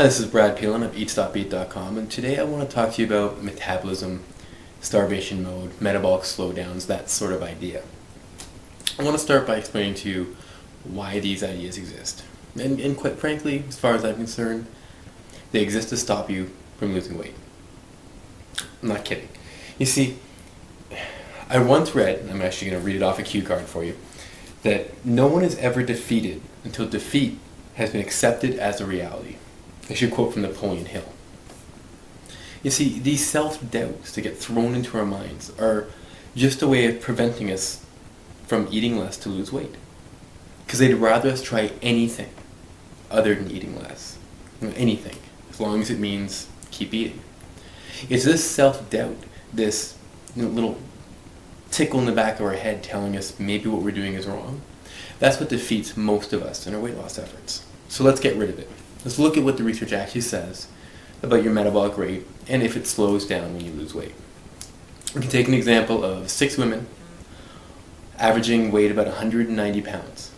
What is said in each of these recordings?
Hi, this is Brad Pilon of eats.beat.com, and today I want to talk to you about metabolism, starvation mode, metabolic slowdowns, that sort of idea. I want to start by explaining to you why these ideas exist. And quite frankly, as far as I'm concerned, they exist to stop you from losing weight. I'm not kidding. You see, I once read, and I'm actually going to read it off a cue card for you, that no one is ever defeated until defeat has been accepted as a reality. I should quote from Napoleon Hill. You see, these self-doubts that get thrown into our minds are just a way of preventing us from eating less to lose weight. Because they'd rather us try anything other than eating less. Anything, as long as it means keep eating. It's this self-doubt, this little tickle in the back of our head telling us maybe what we're doing is wrong. That's what defeats most of us in our weight loss efforts. So let's get rid of it. Let's look at what the research actually says about your metabolic rate and if it slows down when you lose weight. We can take an example of 6 women averaging weight about 190 pounds.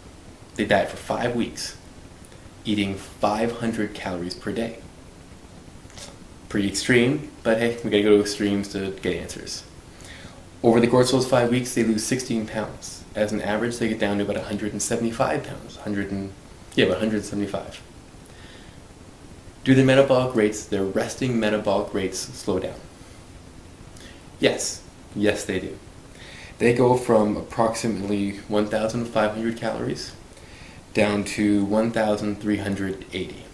They diet for 5 weeks, eating 500 calories per day. Pretty extreme, but hey, we gotta go to extremes to get answers. Over the course of those 5 weeks, they lose 16 pounds. As an average, they get down to about 175 pounds. About 175. Do their metabolic rates, their resting metabolic rates, slow down? Yes. Yes, they do. They go from approximately 1,500 calories down to 1,380.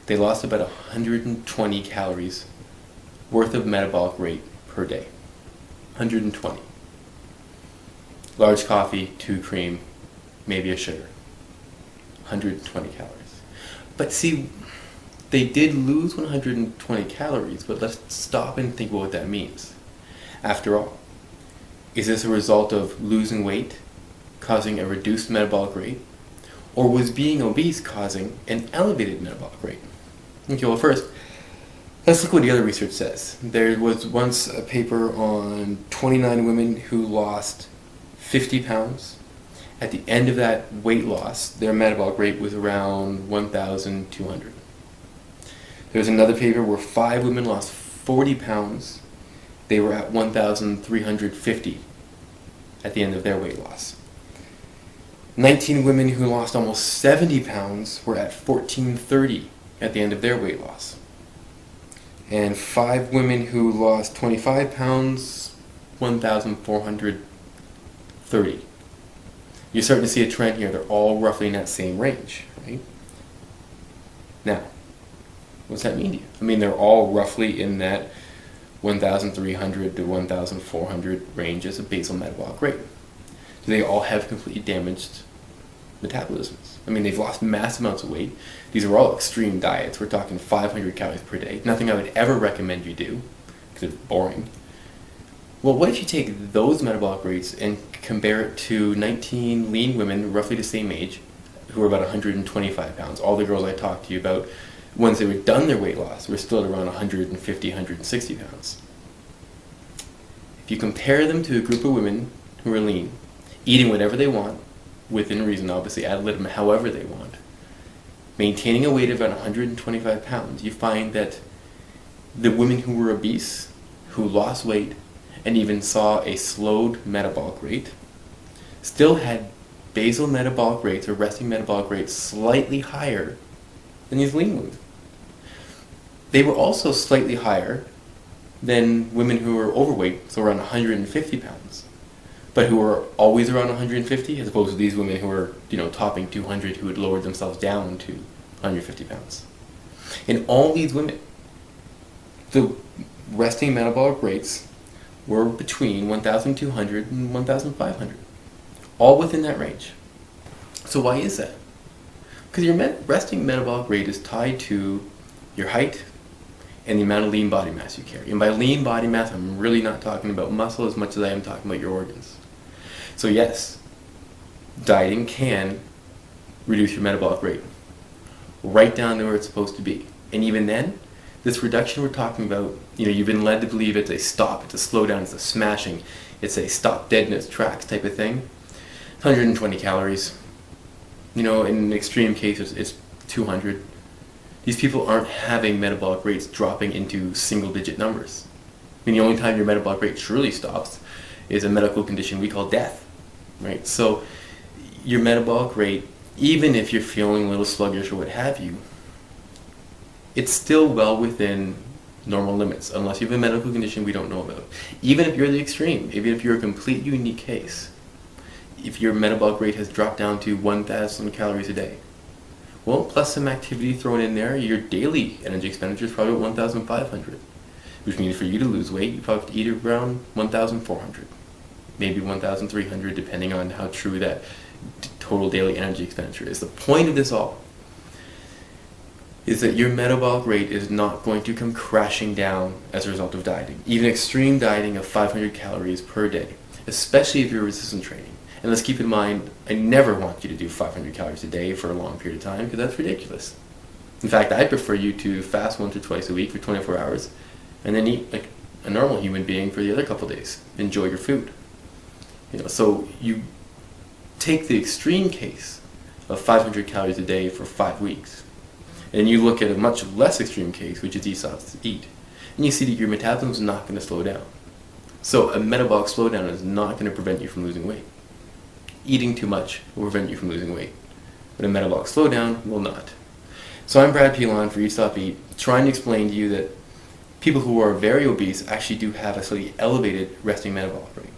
They lost about 120 calories worth of metabolic rate per day. 120. Large coffee, 2 cream, maybe a sugar. 120 calories. But see, they did lose 120 calories, but let's stop and think about what that means. After all, is this a result of losing weight causing a reduced metabolic rate, or was being obese causing an elevated metabolic rate? Okay, well first, let's look what the other research says. There was once a paper on 29 women who lost 50 pounds. At the end of that weight loss, their metabolic rate was around 1,200. There's another paper where 5 women lost 40 pounds. They were at 1,350 at the end of their weight loss. 19 women who lost almost 70 pounds were at 1,430 at the end of their weight loss. And 5 women who lost 25 pounds, 1,430. You're starting to see a trend here. They're all roughly in that same range, right? Now, what's that mean to you? I mean, they're all roughly in that 1,300 to 1,400 range as a basal metabolic rate. Do they all have completely damaged metabolisms? I mean, they've lost mass amounts of weight. These are all extreme diets. We're talking 500 calories per day. Nothing I would ever recommend you do, because it's boring. Well, what if you take those metabolic rates and compare it to 19 lean women, roughly the same age, who were about 125 pounds? All the girls I talked to you about, once they were done their weight loss, were still at around 150, 160 pounds. If you compare them to a group of women who are lean, eating whatever they want, within reason, obviously, ad libitum, however they want, maintaining a weight of about 125 pounds, you find that the women who were obese, who lost weight, and even saw a slowed metabolic rate, still had basal metabolic rates or resting metabolic rates slightly higher than these lean women. They were also slightly higher than women who were overweight, so around 150 pounds, but who were always around 150, as opposed to these women who were, topping 200, who had lowered themselves down to 150 pounds. In all these women, the resting metabolic rates were between 1,200 and 1,500, all within that range. So why is that? Because your resting metabolic rate is tied to your height and the amount of lean body mass you carry. And by lean body mass, I'm really not talking about muscle as much as I am talking about your organs. So yes, dieting can reduce your metabolic rate right down to where it's supposed to be. And even then, this reduction we're talking about, you've been led to believe it's a stop, it's a slowdown, it's a smashing, it's a stop dead in its tracks type of thing. 120 calories. In extreme cases, it's 200. These people aren't having metabolic rates dropping into single-digit numbers. I mean, the only time your metabolic rate truly stops is a medical condition we call death, right? So your metabolic rate, even if you're feeling a little sluggish or what have you, it's still well within normal limits, unless you have a medical condition we don't know about. Even if you're the extreme, even if you're a complete unique case, if your metabolic rate has dropped down to 1,000 calories a day, well, plus some activity thrown in there, your daily energy expenditure is probably 1,500, which means for you to lose weight, you probably have to eat around 1,400, maybe 1,300, depending on how true that total daily energy expenditure is. The point of this all is that your metabolic rate is not going to come crashing down as a result of dieting. Even extreme dieting of 500 calories per day, especially if you're resistance training. And let's keep in mind, I never want you to do 500 calories a day for a long period of time, because that's ridiculous. In fact, I prefer you to fast once or twice a week for 24 hours, and then eat like a normal human being for the other couple days. Enjoy your food. So you take the extreme case of 500 calories a day for 5 weeks, and you look at a much less extreme case, which is eat, and you see that your metabolism is not going to slow down. So a metabolic slowdown is not going to prevent you from losing weight. Eating too much will prevent you from losing weight, but a metabolic slowdown will not. So I'm Brad Pilon for Eat Stop Eat, trying to explain to you that people who are very obese actually do have a slightly elevated resting metabolic rate.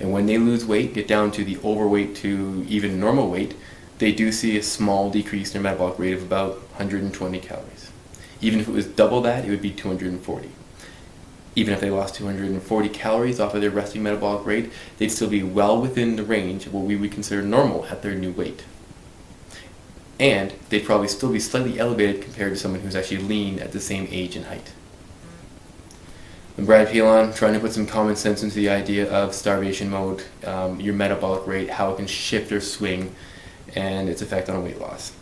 And when they lose weight, get down to the overweight to even normal weight, they do see a small decrease in their metabolic rate of about 120 calories. Even if it was double that, it would be 240. Even if they lost 240 calories off of their resting metabolic rate, they'd still be well within the range of what we would consider normal at their new weight. And they'd probably still be slightly elevated compared to someone who's actually lean at the same age and height. I'm Brad Pilon, trying to put some common sense into the idea of starvation mode, your metabolic rate, how it can shift or swing, and its effect on weight loss.